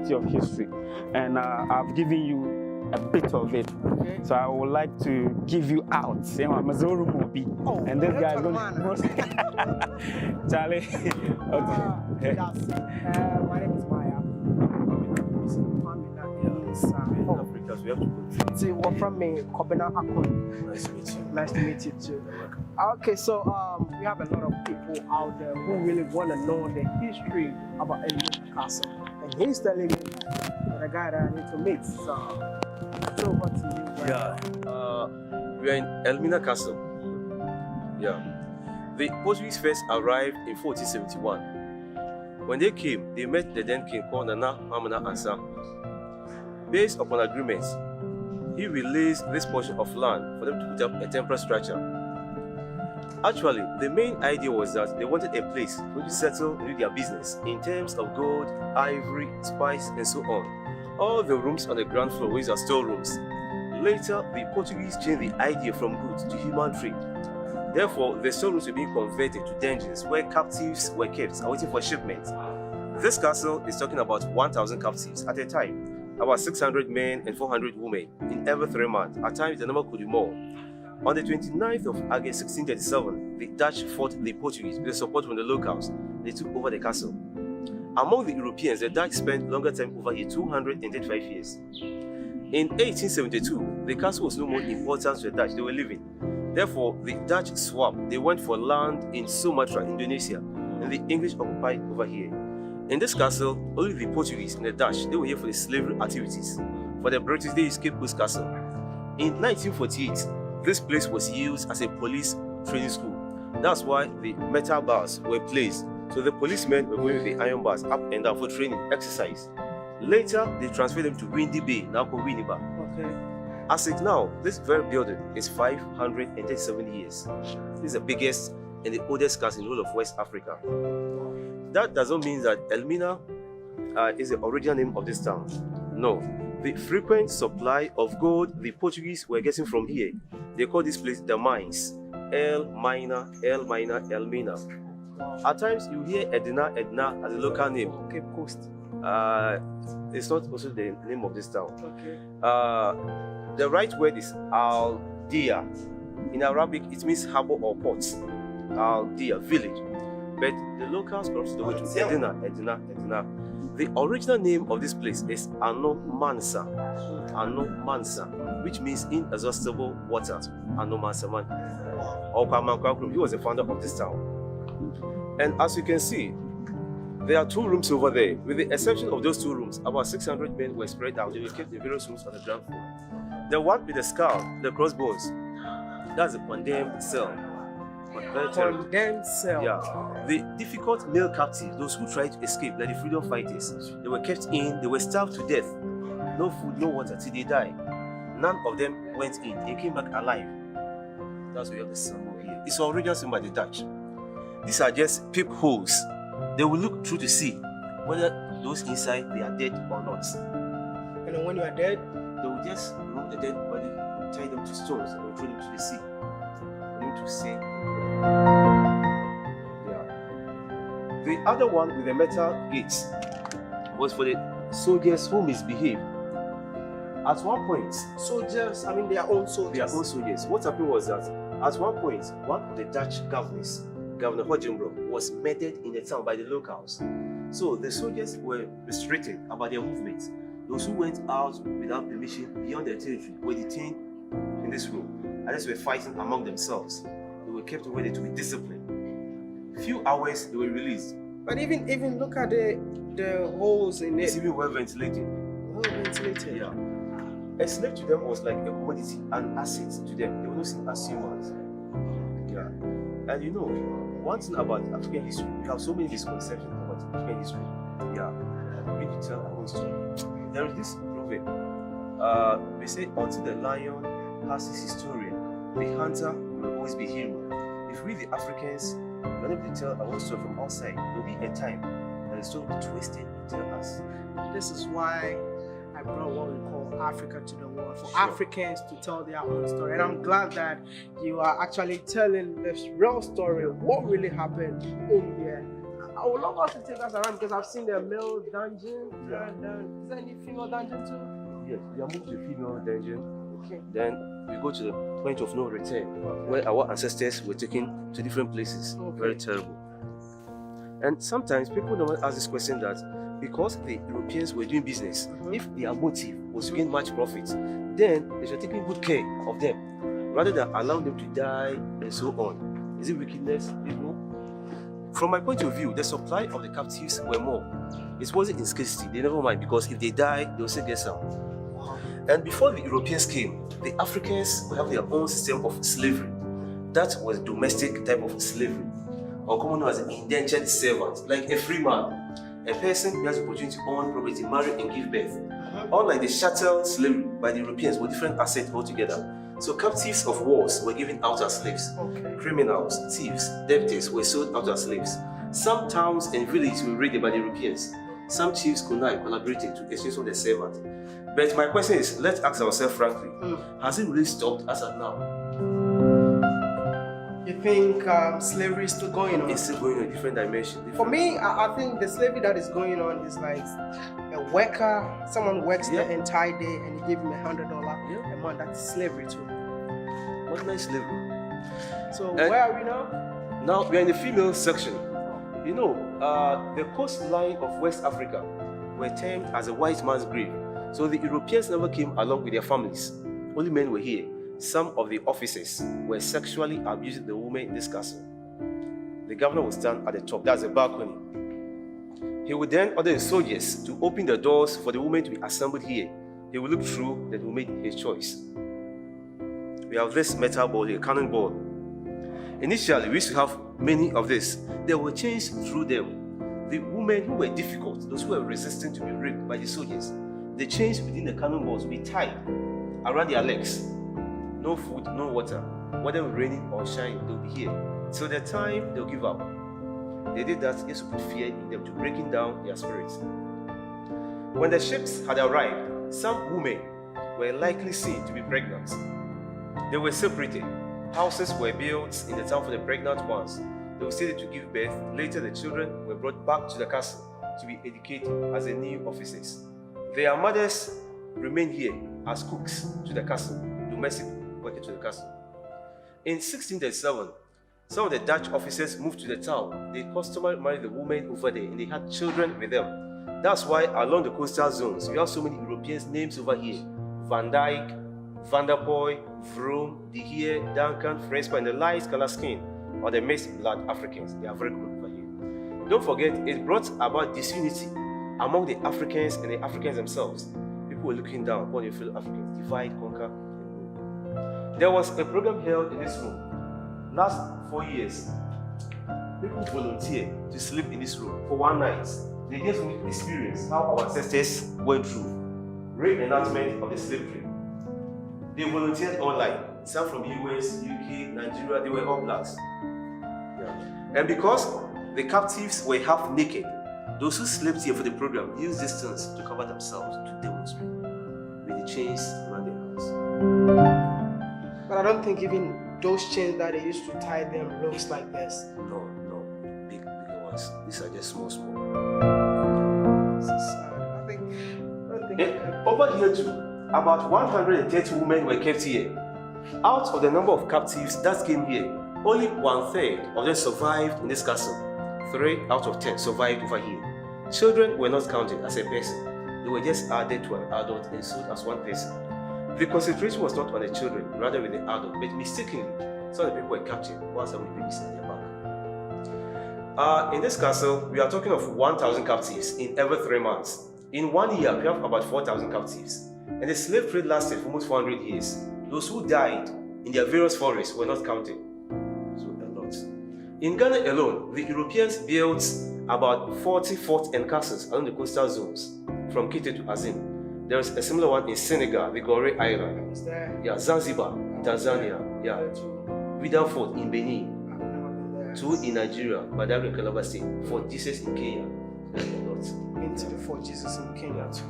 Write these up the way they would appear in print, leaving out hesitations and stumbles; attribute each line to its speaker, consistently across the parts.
Speaker 1: plenty of history, and I've given you a bit of it.
Speaker 2: Okay.
Speaker 1: So I would like to give you out. And this guy is going to Charlie. Okay.
Speaker 2: My name is Maya.
Speaker 3: Africa, so we have to go.
Speaker 2: See, we're from Kobena Akon.
Speaker 3: Nice to meet you.
Speaker 2: Nice to meet you too. Okay, so we have a lot of people out there who really want to know the history about Elmina Castle, and he's telling me the guy that I need to meet. So over to you.
Speaker 3: Yeah, we are in Elmina Castle. Yeah, the Portuguese first arrived in 1471. When they came, they met the then king called Nana Mamana Ansa. Based upon agreements, he released this portion of land for them to put up a temporary structure. Actually, the main idea was that they wanted a place to settle and do their business in terms of gold, ivory, spice, and so on. All the rooms on the ground floor were storerooms. Later, the Portuguese changed the idea from goods to human trade. Therefore, the storerooms were being converted to dungeons where captives were kept and waiting for shipment. This castle is talking about 1,000 captives at a time, about 600 men and 400 women in every 3 months. At times, the number could be more. On the 29th of August 1637, the Dutch fought the Portuguese with the support from the locals. They took over the castle. Among the Europeans, the Dutch spent longer time over here, 235 years. In 1872, the castle was no more important to the Dutch. They were leaving. Therefore, the Dutch swapped. They went for land in Sumatra, Indonesia, and the English occupied over here. In this castle, only the Portuguese and the Dutch, they were here for the slavery activities. For the British, they escaped this castle. In 1948, this place was used as a police training school. That's why the metal bars were placed. So the policemen were going with the iron bars up and down for training, exercise. Later, they transferred them to Windy Bay, now called Winnie Bar.
Speaker 2: Okay.
Speaker 3: As it now, this very building is 537 years. This is the biggest and the oldest castle in the whole of West Africa. That doesn't mean that Elmina is the original name of this town. No. The frequent supply of gold the Portuguese were getting from here, they call this place the mines. Elmina. At times you hear Edna as a local name.
Speaker 2: Cape Coast.
Speaker 3: It's not also the name of this town.
Speaker 2: Okay.
Speaker 3: The right word is Al-Dia. In Arabic, it means harbor or port. Al-Dia, village. But the locals crossed the way to Edna. The original name of this place is Anomansa, which means inexhaustible water. Anomansaman. He was the founder of this town. And as you can see, there are 2 rooms over there. With the exception of those 2 rooms, about 600 men were spread out. They were kept in various rooms on the ground floor. The one with the skull, the crossbones, that's the condemned cell.
Speaker 2: Condemned cell.
Speaker 3: Yeah. The difficult male captives, those who tried to escape, like the freedom fighters, they were kept in, they were starved to death. No food, no water, till they died. None of them went in. They came back alive. That's why you have the symbol here. It's original symbol by the Dutch. These are just peepholes. They will look through to see whether those inside they are dead or not.
Speaker 2: And then when you are dead,
Speaker 3: they will just roll the dead body, tie them to stones, and throw them to the sea. For them to see. Yeah. The other one with the metal gates was for the soldiers who misbehaved. At one point,
Speaker 2: soldiers, I mean their own soldiers.
Speaker 3: Their own soldiers. What happened was that at one point, one of the Dutch governors, Governor Hogenbroek, was murdered in the town by the locals. So the soldiers were restricted about their movements. Those who went out without permission beyond their territory were detained in this room. Others were fighting among themselves. They were kept over there to be disciplined. Few hours, they were released.
Speaker 2: But even look at the holes in it.
Speaker 3: It's even well ventilated.
Speaker 2: Well ventilated.
Speaker 3: Yeah. A slave to them was like a commodity, an asset to them. They were not seen as humans. Yeah. And you know, one thing about African history, we have so many misconceptions about African history. Yeah. We need to tell our own story. There is this proverb. We say, until the lion has his historian, the hunter will always be hero. If we, the Africans, are not able to tell our own story from outside, there will be a time that the story will be twisted to tell us.
Speaker 2: This is why I brought what we call Africa to the world, for Africans to tell their own story. And I'm glad that you are actually telling this real story, what really happened in here. I would love us to take us around because I've seen the male dungeon. And, is there any female dungeon too?
Speaker 3: Yes, we are moved to the female dungeon.
Speaker 2: Okay.
Speaker 3: Then we go to the point of no return, where our ancestors were taken to different places.
Speaker 2: Okay.
Speaker 3: Very terrible. And sometimes people don't ask this question that because the Europeans were doing business, if their motive was to gain much profit, then they should take good care of them, rather than allowing them to die and so on. Is it wickedness? From my point of view, the supply of the captives were more. It wasn't in scarcity. They never mind, because if they die, they will still get some. And before the Europeans came, the Africans will have their own system of slavery. That was domestic type of slavery, or commonly known as an indentured servant, like a free man. A person who has the opportunity to own property, marry and give birth. Unlike the chattel slavery by the Europeans, were different assets altogether. So captives of wars were given out as slaves.
Speaker 2: Okay.
Speaker 3: Criminals, thieves, debtors were sold out as slaves. Some towns and villages were raided by the Europeans. Some chiefs collaborated to exchange of their servants. But my question is, let's ask ourselves frankly, has it really stopped as of now?
Speaker 2: You think slavery is still going on?
Speaker 3: It's still going on a different dimension.
Speaker 2: For me, I think the slavery that is going on is like a worker, someone works the entire day and you give him $100 a month. That's slavery too.
Speaker 3: What nice slavery.
Speaker 2: So where are we now?
Speaker 3: Now we are in the female section. You know, the coastline of West Africa were termed as a white man's grave. So the Europeans never came along with their families. Only men were here. Some of the officers were sexually abusing the women in this castle. The governor would stand at the top, that's the balcony. He would then order the soldiers to open the doors for the women to be assembled here. He would look through, then he would make his choice. We have this metal ball here, cannonball. Initially, we used to have many of this. They were changed through them. The women who were difficult, those who were resistant to be raped by the soldiers, the chains within the cannonballs would be tied around their legs. No food, no water. Whether raining or shining, they'll be here. Till the time they'll give up. They did that just to put fear in them, to breaking down their spirits. When the ships had arrived, some women were likely seen to be pregnant. They were separated. Houses were built in the town for the pregnant ones. They were stated to give birth. Later, the children were brought back to the castle to be educated as the new officers. Their mothers remained here as cooks to the castle, domestic workers to the castle. In 1637, some of the Dutch officers moved to the town. They customarily married the women over there and they had children with them. That's why along the coastal zones, we have so many Europeans' names over here. Van Dyke, Van der Poy, Vroom, De Geer, Duncan, Frespa, and the light color skin, or the mixed blood Africans. They are very good over here. Don't forget, it brought about disunity among the Africans and the Africans themselves. People were looking down upon their fellow Africans, divide, conquer, and rule. There was a program held in this room. Last 4 years, people volunteered to sleep in this room for one night. They just want to experience how our ancestors went through reenactment of the slavery. They volunteered online. Some from US, UK, Nigeria, they were all blacks. And because the captives were half naked, those who slept here for the program used these things to cover themselves to demonstrate with the chains around their house.
Speaker 2: But I don't think even those chains that they used to tie them looks like this.
Speaker 3: No, bigger ones. These are just small.
Speaker 2: This is sad.
Speaker 3: Over here too, about 130 women were kept here. Out of the number of captives that came here, only 1/3 of them survived in this castle. 3 out of 10 survived over here. Children were not counted as a person. They were just added to an adult and sold as one person. The concentration was not on the children, rather with the adult, but mistakenly, some of the people were captured while some of the babies in their back. In this castle, we are talking of 1,000 captives in every 3 months. In 1 year, we have about 4,000 captives. And the slave trade lasted for almost 400 years. Those who died in their various forests were not counted. So a lot. In Ghana alone, the Europeans built about 40 forts and castles along the coastal zones, from Kite to Azin. There is a similar one in Senegal, the Gorée Island. Zanzibar, in Tanzania. Vidal Fort in Benin. 2 in Nigeria, Badagry and Calabar State. Fort Jesus in Kenya. And a lot.
Speaker 2: Into the Fort Jesus in Kenya too.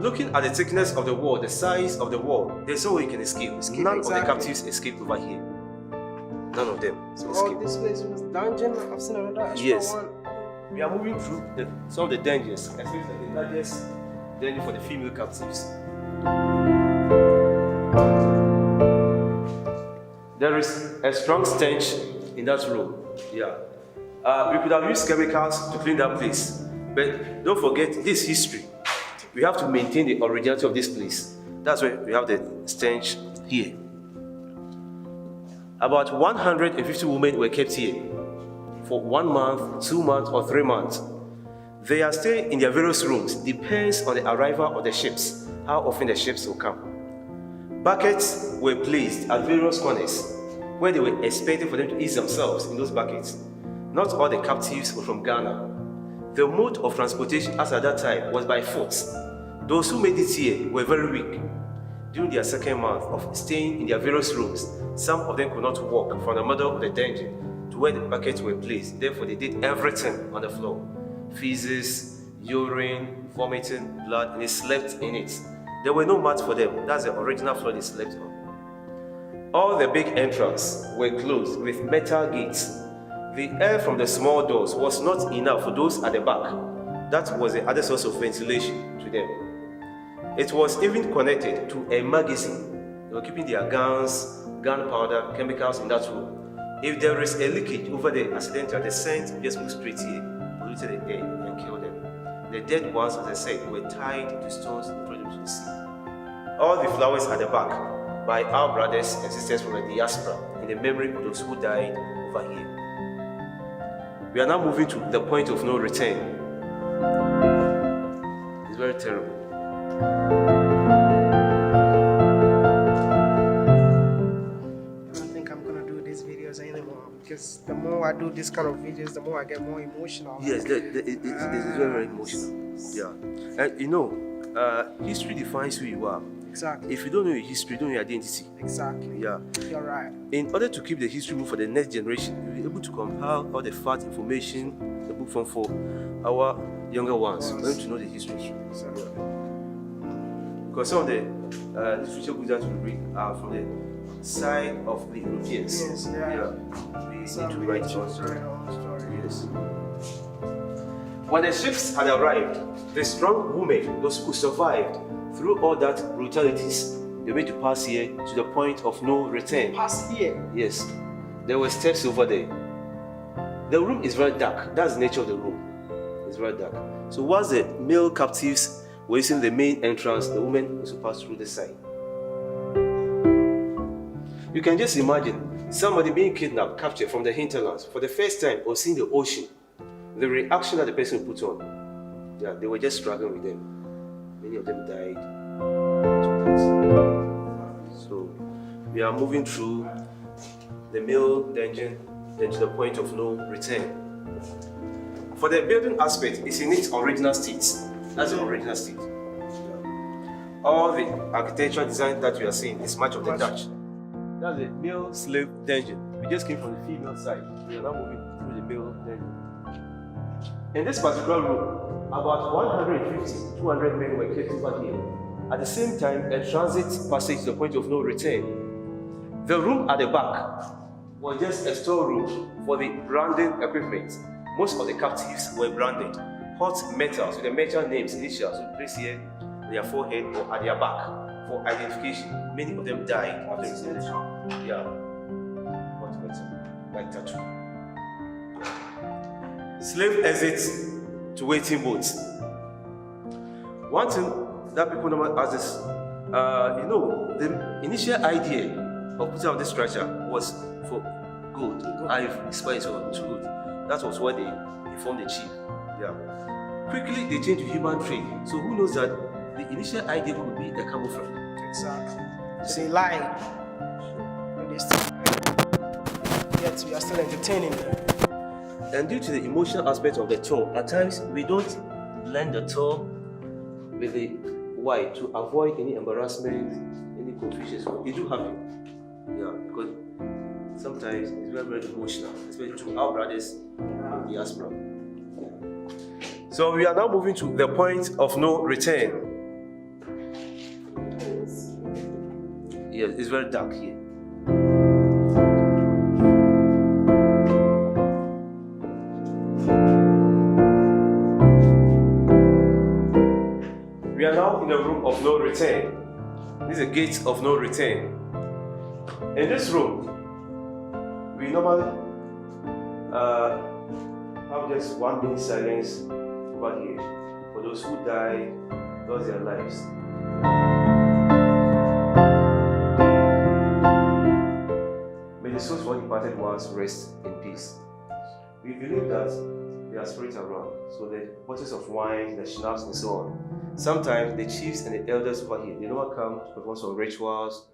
Speaker 3: Looking at the thickness of the wall, the size of the wall, there's no way you can escape. None of the captives escaped over here. None of them escaped.
Speaker 2: This place was dungeon. I've seen another extra one.
Speaker 3: We are moving through some of the dangers, especially the largest danger for the female captives. There is a strong stench in that room. Yeah. We could have used chemicals to clean that place, but don't forget this history. We have to maintain the originality of this place. That's why we have the stench here. About 150 women were kept here for 1 month, 2 months, or 3 months. They are staying in their various rooms. Depends on the arrival of the ships, how often the ships will come. Buckets were placed at various corners where they were expected for them to ease themselves in those buckets. Not all the captives were from Ghana. The mode of transportation as at that time was by foot. Those who made it here were very weak. During their second month of staying in their various rooms, some of them could not walk from the middle of the dungeon to where the buckets were placed. Therefore, they did everything on the floor. Feces, urine, vomiting, blood, and they slept in it. There were no mats for them. That's the original floor they slept on. All the big entrances were closed with metal gates. The air from the small doors was not enough for those at the back. That was the other source of ventilation to them. It was even connected to a magazine. They were keeping their guns, gunpowder, chemicals in that room. If there is a leakage over there, accidental, the scent just moves straight here, polluted the air and killed them. The dead ones, as I said, were tied to stones and thrown into the sea. All the flowers at the back by our brothers and sisters from the diaspora in the memory of those who died over here. We are now moving to the point of no return. It's very terrible.
Speaker 2: I don't think I'm gonna do these videos anymore because the more I do this kind of videos, the more I get more emotional.
Speaker 3: Yes, it is very, very emotional. Yeah. And you know, history defines who you are.
Speaker 2: Exactly.
Speaker 3: If you don't know your history, you don't know your identity.
Speaker 2: Exactly.
Speaker 3: Yeah.
Speaker 2: You're right.
Speaker 3: In order to keep the history book for the next generation, you'll be able to compile all the fact information, the book from for our younger ones, for them to know the history.
Speaker 2: Exactly.
Speaker 3: Because some of the literature books that we read are from the side of the Europeans.
Speaker 2: Yes, yeah.
Speaker 3: We need
Speaker 2: So
Speaker 3: to
Speaker 2: we
Speaker 3: write
Speaker 2: need to
Speaker 3: our story.
Speaker 2: write our own story.
Speaker 3: Yes. When the ships had arrived, the strong women, those who survived through all that brutalities, they went to pass here to the point of no return.
Speaker 2: Pass here.
Speaker 3: Yes, there were steps over there. The room is very dark. That's the nature of the room. It's very dark. So once the male captives were using the main entrance, the women also passed through the side. You can just imagine somebody being kidnapped, captured from the hinterlands for the first time or seeing the ocean. The reaction that the person put on. Yeah, they were just struggling with them. Many of them died. So we are moving through the male dungeon, then to the point of no return. For the building aspect, it's in its original state. That's the original state. All the architectural design that you are seeing is much of the Dutch. That's the male slave dungeon. We just came from the female side. We are now moving through the male dungeon. In this particular room, about 150 to 200 men were kept over here. At the same time, a transit passage to the point of no return. The room at the back was just a storeroom for the branding equipment. Most of the captives were branded. Hot metals with the metal names, initials, were placed here on their forehead or at their back for identification. Many of them died after this. Yeah. Hot metal, like tattoo. Slave exits to waiting boats. One thing that people normally ask is, the initial idea of putting out this structure was for gold, ivory, spice, or gold. That was what they informed the chief. Yeah. Quickly they changed to human trade. So who knows that the initial idea could be a camouflage.
Speaker 2: Exactly. Say lying. When they still, yet we are still entertaining them.
Speaker 3: And due to the emotional aspect of the tone, at times we don't blend the tone with the white to avoid any embarrassment, any confusion. So it do happen. Yeah, because sometimes it's very, very emotional, especially to our brothers in the diaspora. So we are now moving to the point of no return. Yes, it's very dark here. of no return. This is a gate of no return. In this room, we normally have just 1 minute silence over here for those who died, lost their lives. May the souls for departed ones rest in peace. We believe that there are spirits around, so the bottles of wine, the schnapps, and so on. Sometimes the chiefs and the elders over here, they never come to perform some rituals,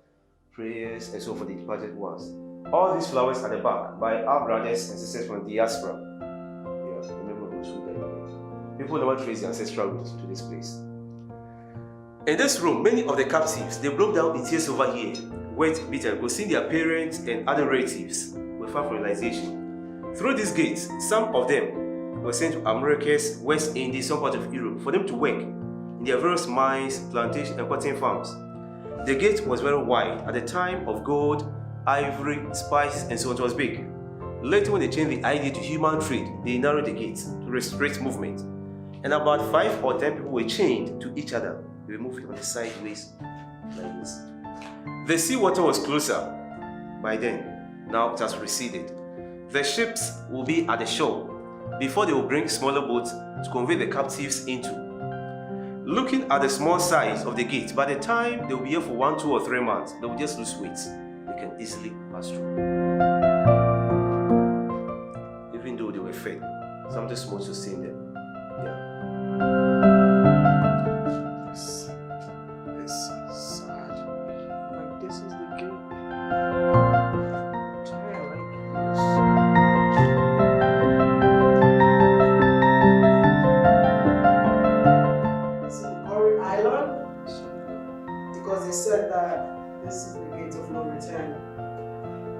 Speaker 3: prayers, and so for the departed ones. All these flowers at the back by our brothers and sisters from the diaspora. Yeah, remember those who died. People never trace the ancestral roots to this place. In this room, many of the captives, they broke down in tears over here, went bitter because seeing their parents and other relatives were far from realization. Through these gates, some of them were sent to Americas, West Indies, some part of Europe for them to work in their various mines, plantations, and cotton farms. The gate was very wide. At the time of gold, ivory, spices, and so on, it was big. Later, when they changed the idea to human trade, they narrowed the gate to restrict movement. And about 5 or 10 people were chained to each other. They were moving on the sideways like this. The seawater was closer by then. Now it has receded. The ships will be at the shore before they will bring smaller boats to convey the captives into. Looking at the small size of the gate, by the time they will be here for 1, 2, or 3 months, they will just lose weight. They can easily pass through. Even though they were fed, something small sustained them. Yeah.
Speaker 2: This is sad. Like this is the gate.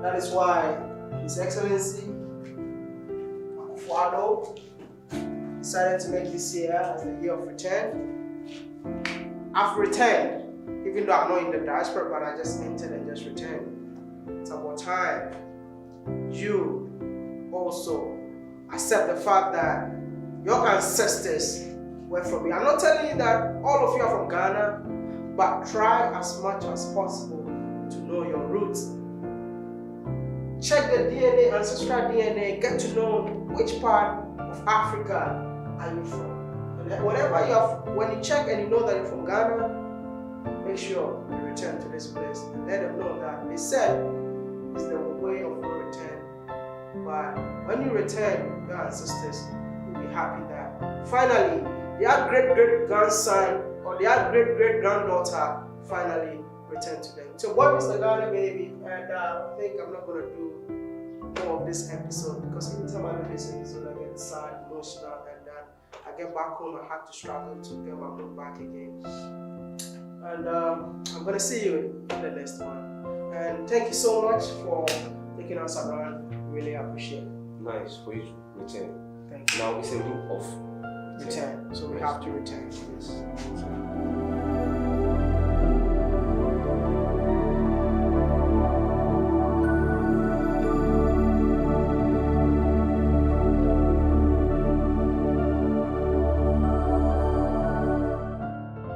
Speaker 2: That is why His Excellency Akufo-Addo decided to make this year as the year of return. I've returned, even though I'm not in the diaspora, but I just entered and just returned. It's about time you also accept the fact that your ancestors were from here. I'm not telling you that all of you are from Ghana, but try as much as possible to know your roots. Check the DNA, ancestral DNA, get to know which part of Africa are you from. And whenever you have, when you check and you know that you're from Ghana, make sure you return to this place and let them know that they said it's the way of no return. But when you return, your ancestors will be happy that finally their great-great-grandson or their great-great-granddaughter finally returned to them. So what is the Ghana baby? And I think I'm not going to do more of this episode because every time I listen to this, I get sad, emotional, and then I get back home, I have to struggle to get my mood back again. And I'm going to see you in the next one. And thank you so much for taking us around. Really appreciate it.
Speaker 3: Nice for you to return.
Speaker 2: Thank you.
Speaker 3: Now it's a room of
Speaker 2: Return. So we have to return. Yes.